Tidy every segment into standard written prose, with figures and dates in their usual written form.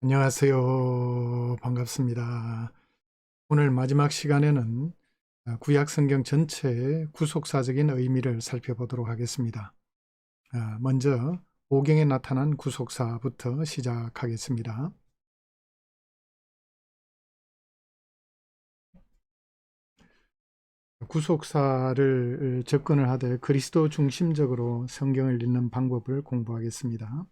안녕하세요. 반갑습니다. 오늘 마지막 시간에는 구약 성경 전체의 구속사적인 의미를 살펴보도록 하겠습니다. 먼저 오경에 나타난 구속사부터 시작하겠습니다. 구속사를 접근을 하되 그리스도 중심적으로 성경을 읽는 방법을 공부하겠습니다.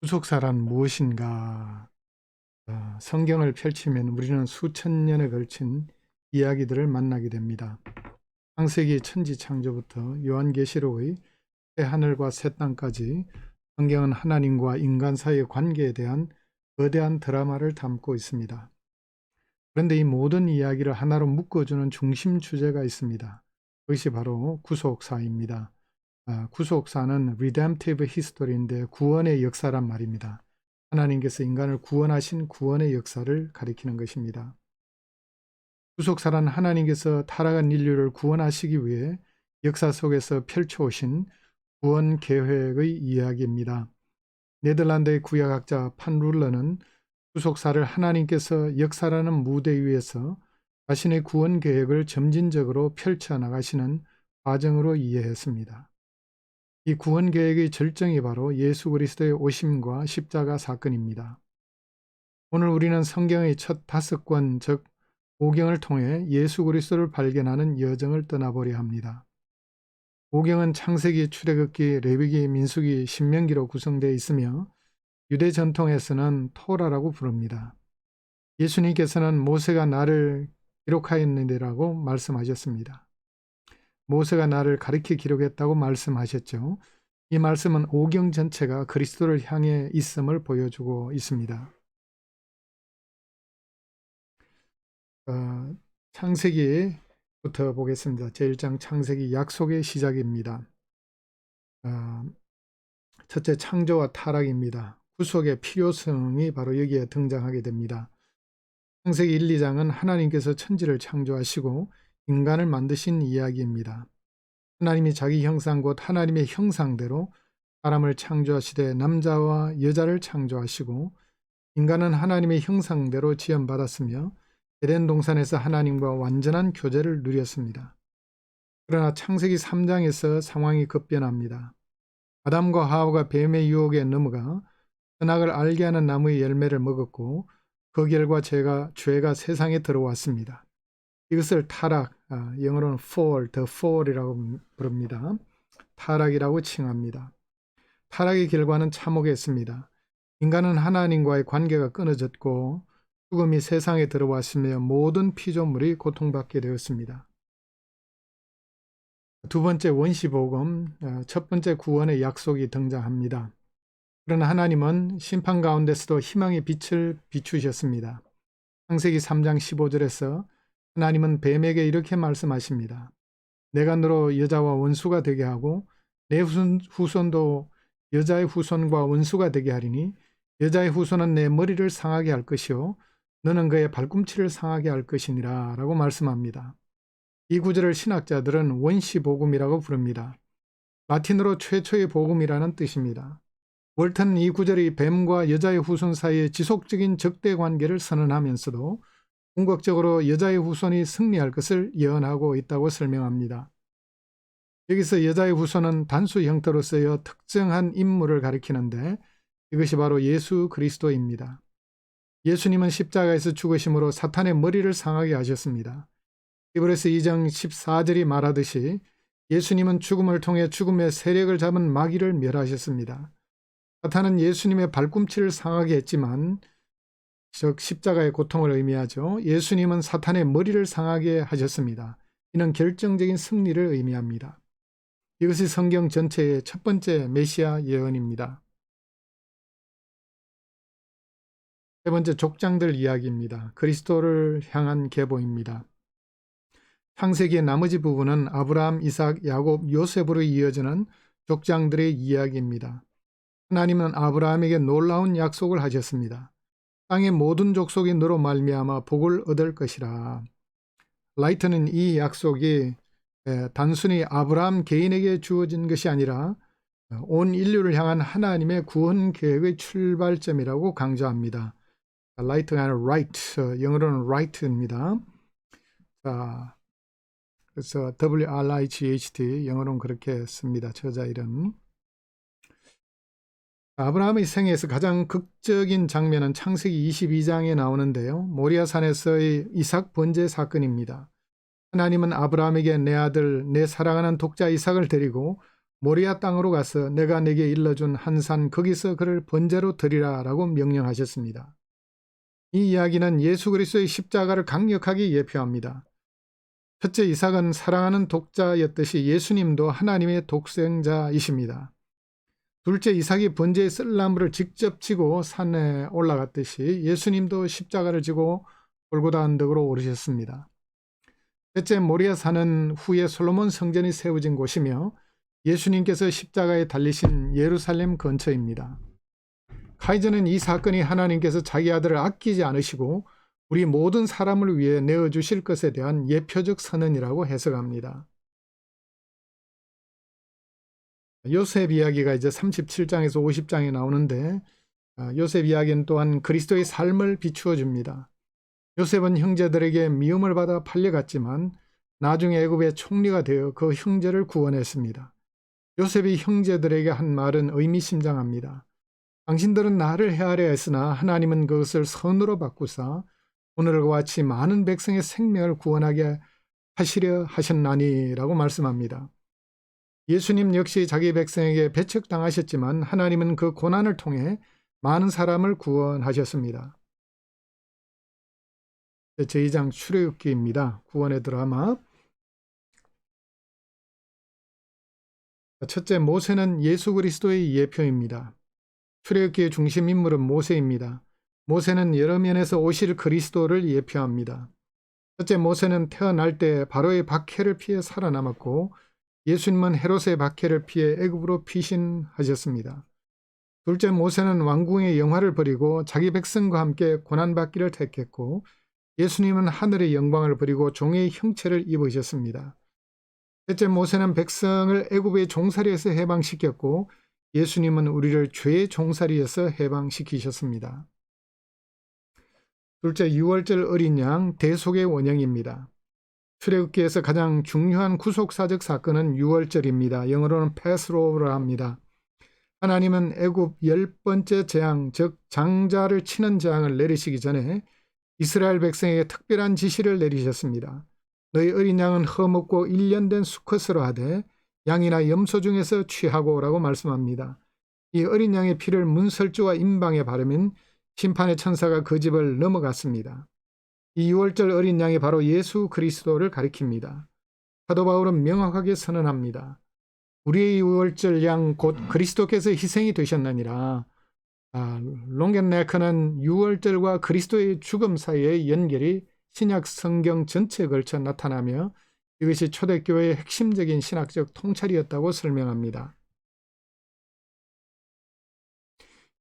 구속사란 무엇인가? 성경을 펼치면 우리는 수천 년에 걸친 이야기들을 만나게 됩니다. 창세기 천지창조부터 요한계시록의 새 하늘과 새 땅까지 성경은 하나님과 인간 사이의 관계에 대한 거대한 드라마를 담고 있습니다. 그런데 이 모든 이야기를 하나로 묶어주는 중심 주제가 있습니다. 그것이 바로 구속사입니다. 구속사는 redemptive history인데 구원의 역사란 말입니다. 하나님께서 인간을 구원하신 구원의 역사를 가리키는 것입니다. 구속사란 하나님께서 타락한 인류를 구원하시기 위해 역사 속에서 펼쳐오신 구원 계획의 이야기입니다. 네덜란드의 구약학자 판 룰러는 구속사를 하나님께서 역사라는 무대 위에서 자신의 구원 계획을 점진적으로 펼쳐나가시는 과정으로 이해했습니다. 이 구원 계획의 절정이 바로 예수 그리스도의 오심과 십자가 사건입니다. 오늘 우리는 성경의 첫 5권, 즉 오경을 통해 예수 그리스도를 발견하는 여정을 떠나보려 합니다. 오경은 창세기, 출애굽기, 레위기, 민수기, 신명기로 구성되어 있으며 유대 전통에서는 토라라고 부릅니다. 예수님께서는 모세가 나를 기록하였느니라고 말씀하셨습니다. 모세가 나를 가리켜 기록했다고 말씀하셨죠. 이 말씀은 오경 전체가 그리스도를 향해 있음을 보여주고 있습니다. 창세기부터 보겠습니다. 제1장 창세기 약속의 시작입니다. 첫째, 창조와 타락입니다. 구속의 필요성이 바로 여기에 등장하게 됩니다. 창세기 1, 2장은 하나님께서 천지를 창조하시고 인간을 만드신 이야기입니다. 하나님이 자기 형상 곧 하나님의 형상대로 사람을 창조하시되 남자와 여자를 창조하시고 인간은 하나님의 형상대로 지음받았으며 에덴 동산에서 하나님과 완전한 교제를 누렸습니다. 그러나 창세기 3장에서 상황이 급변합니다. 아담과 하와가 뱀의 유혹에 넘어가 선악을 알게 하는 나무의 열매를 먹었고 그 결과 죄가 세상에 들어왔습니다. 이것을 타락, 영어로는 fall, the fall이라고 부릅니다. 타락이라고 칭합니다. 타락의 결과는 참혹했습니다. 인간은 하나님과의 관계가 끊어졌고 죽음이 세상에 들어왔으며 모든 피조물이 고통받게 되었습니다. 두 번째 원시복음, 첫 번째 구원의 약속이 등장합니다. 그러나 하나님은 심판 가운데서도 희망의 빛을 비추셨습니다. 창세기 3장 15절에서 하나님은 뱀에게 이렇게 말씀하십니다. 내가 너로 여자와 원수가 되게 하고 내 후손도 여자의 후손과 원수가 되게 하리니 여자의 후손은 내 머리를 상하게 할 것이요 너는 그의 발꿈치를 상하게 할 것이니라 라고 말씀합니다. 이 구절을 신학자들은 원시복음이라고 부릅니다. 라틴어로 최초의 복음이라는 뜻입니다. 월턴은 이 구절이 뱀과 여자의 후손 사이의 지속적인 적대 관계를 선언하면서도 궁극적으로 여자의 후손이 승리할 것을 예언하고 있다고 설명합니다. 여기서 여자의 후손은 단수 형태로 쓰여 특정한 인물을 가리키는데 이것이 바로 예수 그리스도입니다. 예수님은 십자가에서 죽으심으로 사탄의 머리를 상하게 하셨습니다. 히브리서 2장 14절이 말하듯이 예수님은 죽음을 통해 죽음의 세력을 잡은 마귀를 멸하셨습니다. 사탄은 예수님의 발꿈치를 상하게 했지만 즉 십자가의 고통을 의미하죠. 예수님은 사탄의 머리를 상하게 하셨습니다. 이는 결정적인 승리를 의미합니다. 이것이 성경 전체의 첫 번째 메시아 예언입니다. 세 번째 족장들 이야기입니다. 그리스도를 향한 계보입니다. 창세기의 나머지 부분은 아브라함, 이삭, 야곱, 요셉으로 이어지는 족장들의 이야기입니다. 하나님은 아브라함에게 놀라운 약속을 하셨습니다. 땅의 모든 족속이 너로 말미암아 복을 얻을 것이라. 라이트는 이 약속이 단순히 아브라함 개인에게 주어진 것이 아니라 온 인류를 향한 하나님의 구원 계획의 출발점이라고 강조합니다. right가 아니라 right, 영어로는 right입니다. 자, 그래서 WRIGHT, 영어로는 그렇게 씁니다. 저자 이름. 아브라함의 생애에서 가장 극적인 장면은 창세기 22장에 나오는데요. 모리아산에서의 이삭 번제 사건입니다. 하나님은 아브라함에게 내 아들, 내 사랑하는 독자 이삭을 데리고 모리아 땅으로 가서 내가 내게 일러준 한 산 거기서 그를 번제로 드리라 라고 명령하셨습니다. 이 이야기는 예수 그리스도의 십자가를 강력하게 예표합니다. 첫째, 이삭은 사랑하는 독자였듯이 예수님도 하나님의 독생자이십니다. 둘째, 이삭이 번제의 썰나무를 직접 지고 산에 올라갔듯이 예수님도 십자가를 지고 골고다 언덕으로 오르셨습니다. 셋째, 모리아산은 후에 솔로몬 성전이 세워진 곳이며 예수님께서 십자가에 달리신 예루살렘 근처입니다. 카이저는 이 사건이 하나님께서 자기 아들을 아끼지 않으시고 우리 모든 사람을 위해 내어주실 것에 대한 예표적 선언이라고 해석합니다. 요셉 이야기가 이제 37장에서 50장에 나오는데 요셉 이야기는 또한 그리스도의 삶을 비추어 줍니다. 요셉은 형제들에게 미움을 받아 팔려갔지만 나중에 애굽의 총리가 되어 그 형제를 구원했습니다. 요셉이 형제들에게 한 말은 의미심장합니다. 당신들은 나를 헤아려 했으나 하나님은 그것을 선으로 바꾸사 오늘과 같이 많은 백성의 생명을 구원하게 하시려 하셨나니라고 말씀합니다. 예수님 역시 자기 백성에게 배척당하셨지만 하나님은 그 고난을 통해 많은 사람을 구원하셨습니다. 제2장 출애굽기입니다. 구원의 드라마. 첫째, 모세는 예수 그리스도의 예표입니다. 출애굽기의 중심 인물은 모세입니다. 모세는 여러 면에서 오실 그리스도를 예표합니다. 첫째, 모세는 태어날 때 바로의 박해를 피해 살아남았고 예수님은 헤롯의 박해를 피해 애굽으로 피신하셨습니다. 둘째, 모세는 왕궁의 영화를 버리고 자기 백성과 함께 고난받기를 택했고 예수님은 하늘의 영광을 버리고 종의 형체를 입으셨습니다. 셋째, 모세는 백성을 애굽의 종살이에서 해방시켰고 예수님은 우리를 죄의 종살이에서 해방시키셨습니다. 둘째, 유월절 어린 양 대속의 원형입니다. 출애굽기에서 가장 중요한 구속사적 사건은 유월절입니다. 영어로는 패스오버라 합니다. 하나님은 애굽 10번째 재앙, 즉 장자를 치는 재앙을 내리시기 전에 이스라엘 백성에게 특별한 지시를 내리셨습니다. 너희 어린 양은 허먹고 1년 된 수컷으로 하되 양이나 염소 중에서 취하고 라고 말씀합니다. 이 어린 양의 피를 문설주와 임방에 바르면 심판의 천사가 그 집을 넘어갔습니다. 이 유월절 어린 양이 바로 예수 그리스도를 가리킵니다. 사도 바울은 명확하게 선언합니다. 우리의 유월절 양 곧 그리스도께서 희생이 되셨느니라. 롱겐네커는 유월절과 그리스도의 죽음 사이의 연결이 신약 성경 전체에 걸쳐 나타나며 이것이 초대교회의 핵심적인 신학적 통찰이었다고 설명합니다.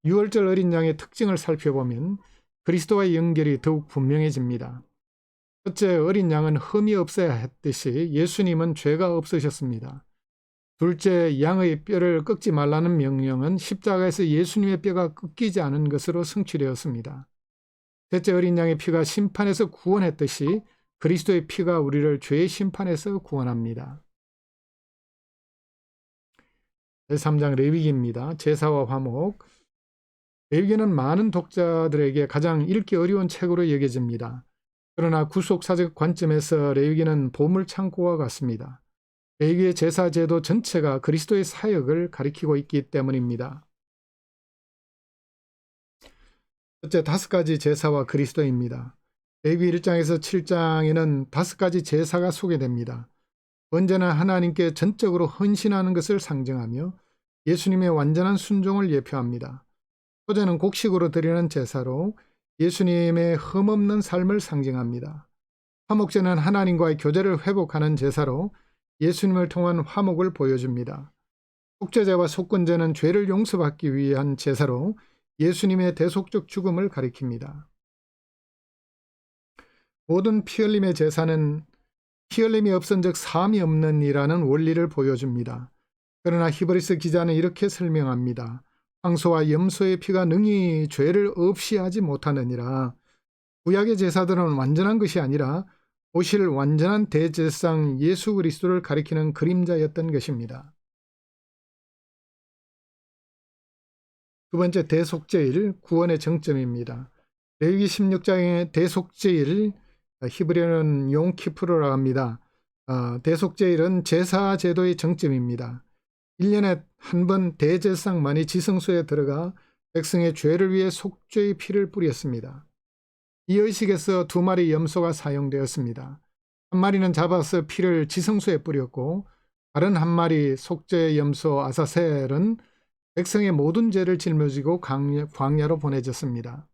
유월절 어린 양의 특징을 살펴보면 그리스도와의 연결이 더욱 분명해집니다. 첫째, 어린 양은 흠이 없어야 했듯이 예수님은 죄가 없으셨습니다. 둘째, 양의 뼈를 꺾지 말라는 명령은 십자가에서 예수님의 뼈가 꺾이지 않은 것으로 성취되었습니다. 셋째, 어린 양의 피가 심판에서 구원했듯이 그리스도의 피가 우리를 죄의 심판에서 구원합니다. 제3장 레위기입니다. 제사와 화목. 레위기는 많은 독자들에게 가장 읽기 어려운 책으로 여겨집니다. 그러나 구속사적 관점에서 레위기는 보물창고와 같습니다. 레위기의 제사 제도 전체가 그리스도의 사역을 가리키고 있기 때문입니다. 첫째, 5가지 제사와 그리스도입니다. 레위기 1장에서 7장에는 5가지 제사가 소개됩니다. 언제나 하나님께 전적으로 헌신하는 것을 상징하며 예수님의 완전한 순종을 예표합니다. 소제는 곡식으로 드리는 제사로 예수님의 흠없는 삶을 상징합니다. 화목제는 하나님과의 교제를 회복하는 제사로 예수님을 통한 화목을 보여줍니다. 속죄제와 속건제는 죄를 용서받기 위한 제사로 예수님의 대속적 죽음을 가리킵니다. 모든 피 흘림의 제사는 피 흘림이 없은 즉 사함이 없는 이라는 원리를 보여줍니다. 그러나 히브리서 기자는 이렇게 설명합니다. 황소와 염소의 피가 능히 죄를 없이 하지 못하느니라. 구약의 제사들은 완전한 것이 아니라 오실 완전한 대제사장 예수 그리스도를 가리키는 그림자였던 것입니다. 두 번째, 대속죄일, 구원의 정점입니다. 레위기 16장의 대속죄일, 히브리어는 용키푸르라고 합니다. 대속죄일은 제사 제도의 정점입니다. 1년에 한 번 대제사장만이 지성소에 들어가 백성의 죄를 위해 속죄의 피를 뿌렸습니다. 이 의식에서 2마리 염소가 사용되었습니다. 한 마리는 잡아서 피를 지성소에 뿌렸고 다른 한 마리 속죄 염소 아사셀은 백성의 모든 죄를 짊어지고 광야로 보내졌습니다.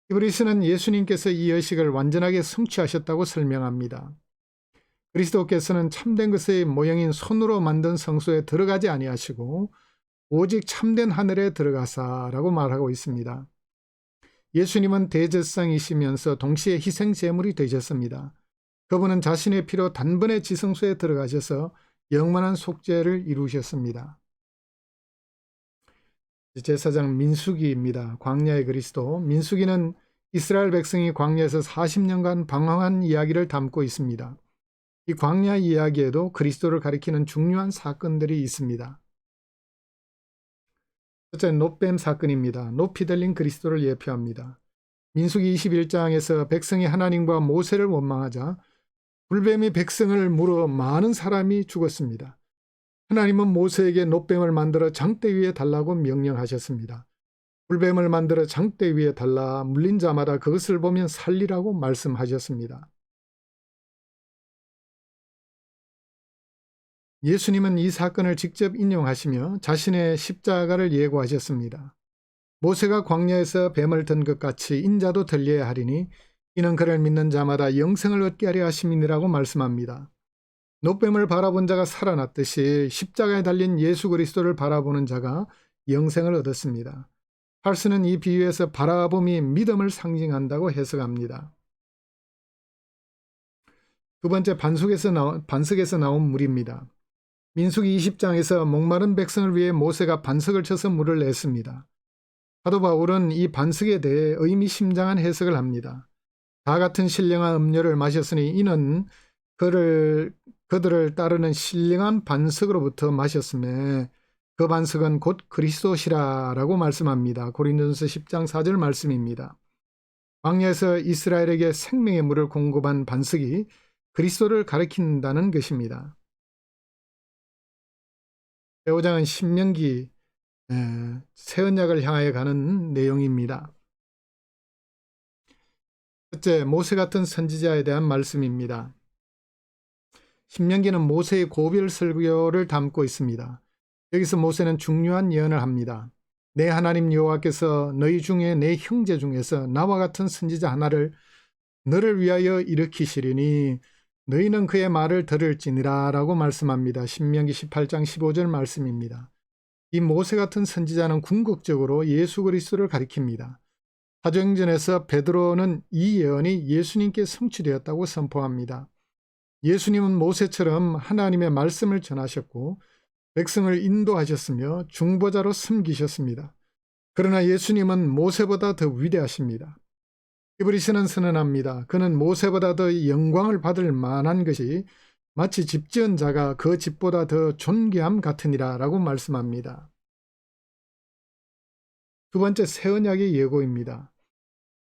히브리서는 예수님께서 이 의식을 완전하게 성취하셨다고 설명합니다. 그리스도께서는 참된 것의 모형인 손으로 만든 성소에 들어가지 아니하시고 오직 참된 하늘에 들어가사라고 말하고 있습니다. 예수님은 대제사장이시면서 동시에 희생제물이 되셨습니다. 그분은 자신의 피로 단번에 지성소에 들어가셔서 영원한 속죄를 이루셨습니다. 제사장 민수기입니다. 광야의 그리스도. 민수기는 이스라엘 백성이 광야에서 40년간 방황한 이야기를 담고 있습니다. 이 광야 이야기에도 그리스도를 가리키는 중요한 사건들이 있습니다. 첫째, 놋뱀 사건입니다. 높이 들린 그리스도를 예표합니다. 민수기 21장에서 백성이 하나님과 모세를 원망하자 불뱀이 백성을 물어 많은 사람이 죽었습니다. 하나님은 모세에게 놋뱀을 만들어 장대 위에 달라고 명령하셨습니다. 불뱀을 만들어 장대 위에 달라 물린 자마다 그것을 보면 살리라고 말씀하셨습니다. 예수님은 이 사건을 직접 인용하시며 자신의 십자가를 예고하셨습니다. 모세가 광야에서 뱀을 든 것 같이 인자도 들려야 하리니 이는 그를 믿는 자마다 영생을 얻게 하려 하심이니라고 말씀합니다. 놋뱀을 바라본 자가 살아났듯이 십자가에 달린 예수 그리스도를 바라보는 자가 영생을 얻었습니다. 팔스는 이 비유에서 바라봄이 믿음을 상징한다고 해석합니다. 두 번째, 반석에서 나온 물입니다. 민수기 20장에서 목마른 백성을 위해 모세가 반석을 쳐서 물을 냈습니다. 사도 바울은 이 반석에 대해 의미심장한 해석을 합니다. 다 같은 신령한 음료를 마셨으니 이는 그들을 따르는 신령한 반석으로부터 마셨음에 그 반석은 곧 그리스도시라라고 말씀합니다. 고린도전서 10장 4절 말씀입니다. 광야에서 이스라엘에게 생명의 물을 공급한 반석이 그리스도를 가리킨다는 것입니다. 제5장은 신명기 새 언약을 향하여 가는 내용입니다. 첫째, 모세 같은 선지자에 대한 말씀입니다. 신명기는 모세의 고별 설교를 담고 있습니다. 여기서 모세는 중요한 예언을 합니다. 내 하나님 여호와께서 너희 중에 내 형제 중에서 나와 같은 선지자 하나를 너를 위하여 일으키시리니 너희는 그의 말을 들을지니라 라고 말씀합니다. 신명기 18장 15절 말씀입니다. 이 모세 같은 선지자는 궁극적으로 예수 그리스도를 가리킵니다. 사도행전에서 베드로는 이 예언이 예수님께 성취되었다고 선포합니다. 예수님은 모세처럼 하나님의 말씀을 전하셨고 백성을 인도하셨으며 중보자로 섬기셨습니다. 그러나 예수님은 모세보다 더 위대하십니다. 히브리서는 선언합니다. 그는 모세보다 더 영광을 받을 만한 것이 마치 집 지은 자가 그 집보다 더 존귀함 같으니라 라고 말씀합니다. 두 번째, 새 언약의 예고입니다.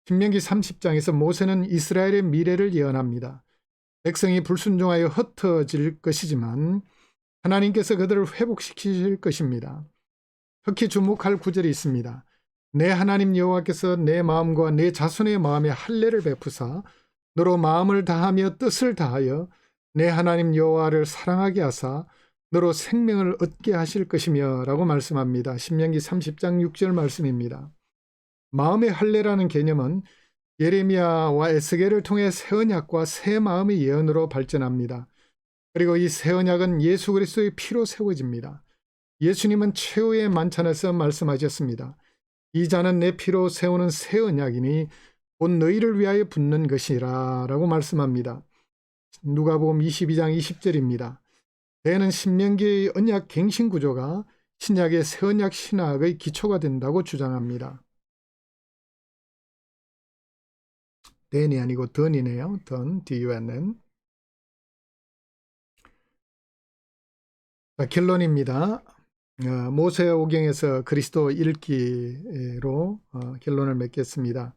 신명기 30장에서 모세는 이스라엘의 미래를 예언합니다. 백성이 불순종하여 흩어질 것이지만 하나님께서 그들을 회복시키실 것입니다. 특히 주목할 구절이 있습니다. 내 하나님 여호와께서 내 마음과 내 자손의 마음에 할례를 베푸사 너로 마음을 다하며 뜻을 다하여 내 하나님 여호와를 사랑하게 하사 너로 생명을 얻게 하실 것이며 라고 말씀합니다. 신명기 30장 6절 말씀입니다. 마음의 할례라는 개념은 예레미야와 에스겔을 통해 새 언약과 새 마음의 예언으로 발전합니다. 그리고 이 새 언약은 예수 그리스도의 피로 세워집니다. 예수님은 최후의 만찬에서 말씀하셨습니다. 이 잔은 내 피로 세우는 새 언약이니 곧 너희를 위하여 붓는 것이라 라고 말씀합니다. 누가복음 22장 20절입니다. 대는 신명기의 언약 갱신 구조가 신약의 새언약 신학의 기초가 된다고 주장합니다. 댄이 아니고 던이네요. 던, DUNN. 결론입니다. 모세 오경에서 그리스도 읽기로 결론을 맺겠습니다.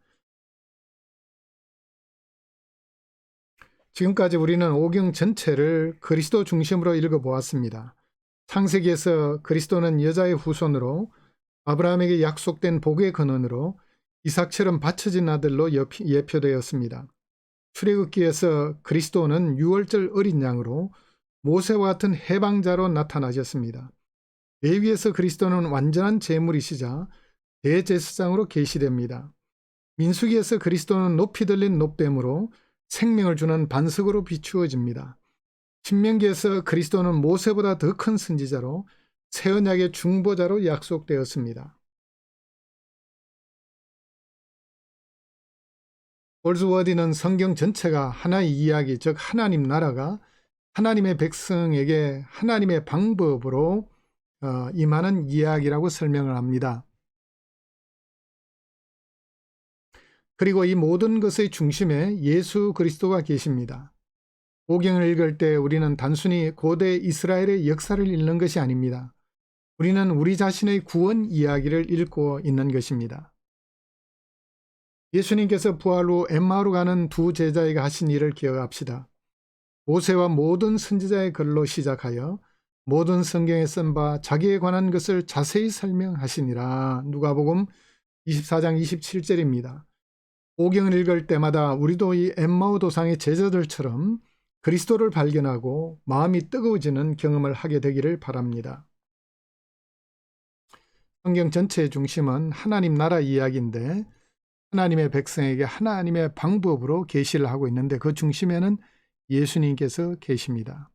지금까지 우리는 오경 전체를 그리스도 중심으로 읽어보았습니다. 창세기에서 그리스도는 여자의 후손으로 아브라함에게 약속된 복의 근원으로 이삭처럼 바쳐진 아들로 예표되었습니다. 출애굽기에서 그리스도는 유월절 어린 양으로 모세와 같은 해방자로 나타나셨습니다. 레위에서 그리스도는 완전한 제물이시자 대제사장으로 계시됩니다. 민수기에서 그리스도는 높이 들린 높뱀으로 생명을 주는 반석으로 비추어집니다. 신명기에서 그리스도는 모세보다 더 큰 선지자로 새언약의 중보자로 약속되었습니다. 올즈워디는 성경 전체가 하나의 이야기, 즉 하나님 나라가 하나님의 백성에게 하나님의 방법으로 임하는 이야기라고 설명을 합니다. 그리고 이 모든 것의 중심에 예수 그리스도가 계십니다. 오경을 읽을 때 우리는 단순히 고대 이스라엘의 역사를 읽는 것이 아닙니다. 우리는 우리 자신의 구원 이야기를 읽고 있는 것입니다. 예수님께서 부활 후 엠마오로 가는 두 제자에게 하신 일을 기억합시다. 모세와 모든 선지자의 글로 시작하여 모든 성경에 쓴 바 자기에 관한 것을 자세히 설명하시니라. 누가복음 24장 27절입니다. 오경을 읽을 때마다 우리도 이 엠마오 도상의 제자들처럼 그리스도를 발견하고 마음이 뜨거워지는 경험을 하게 되기를 바랍니다. 성경 전체의 중심은 하나님 나라 이야기인데 하나님의 백성에게 하나님의 방법으로 계시를 하고 있는데 그 중심에는 예수님께서 계십니다.